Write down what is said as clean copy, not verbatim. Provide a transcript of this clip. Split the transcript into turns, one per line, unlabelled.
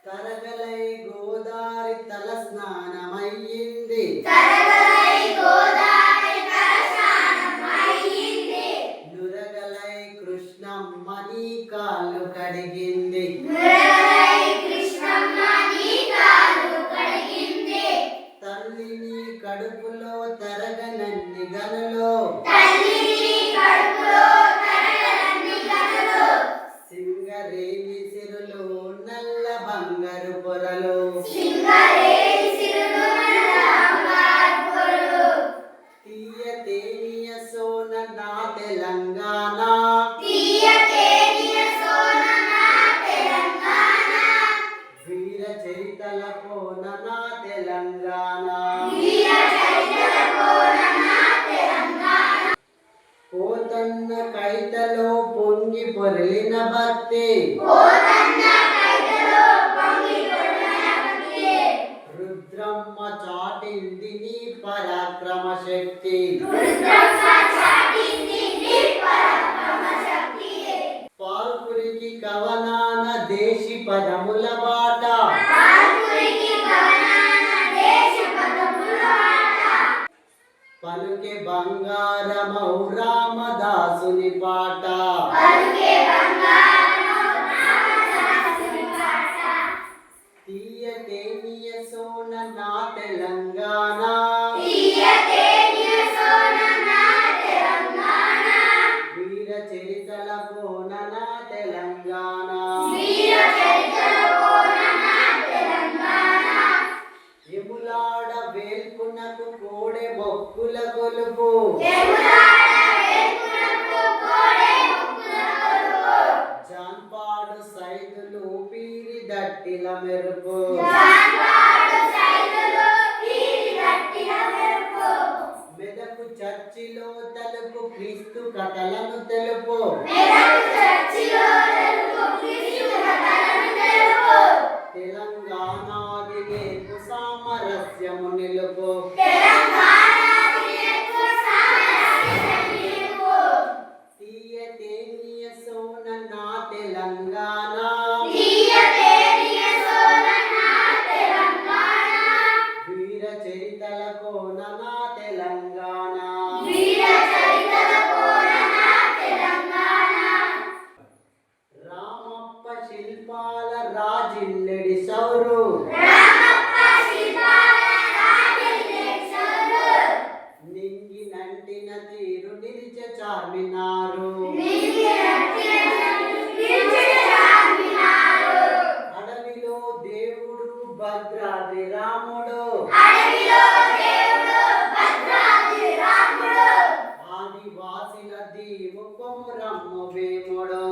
తరగలై గోదారి తల స్నానమయ్యింది. నురగలై కృష్ణమ్మ నీ కాళ్ళు కడిగింది. తల్లిని కడుపులో తరగనన్ని గనులు సింగరేణి సిరులు నల్ల బంగారు పొరలు తీయ తేనియ సోన నా తెలంగాణ వీర చరితల కోన నా తెలంగాణ పోతన్న కైతలో పొంగి పొరలిన భక్తి రుద్రమ్మ చాటింది నీ పరాక్రమ శక్తి. పాల్పురికి కవనాన దేశి పదముల బాట పలుకే బంగారమౌ రామదాసుని పాట. తీయ తేనియ సోన నా తెలంగాణ వీర చరితల కోన నా తెలంగాణ ఎములాడ వేల్పునకు కోడె మొక్కుల కొలుపు జాన్పాడు సైదులు పీరి దట్టిల మెరుపు మెదకు చర్చిలో తలుపు క్రీస్తు కథలను తెలుపు తెలంగాణాది నేర్పు సామరస్యము నిలుపు తీయ తేనియ సోన నా తెలంగాణ వీర చరితల కోన నా తెలంగాణ రామప్ప శిల్పాల రాజిల్లెడి సౌరు నింగి నంటిన తీరు నిలిచే చార్మినారు అడవిలో దేవుడు భద్రాద్రి రాముడు ఆదివాసిల దీవు కొమురమ్మ భీముడు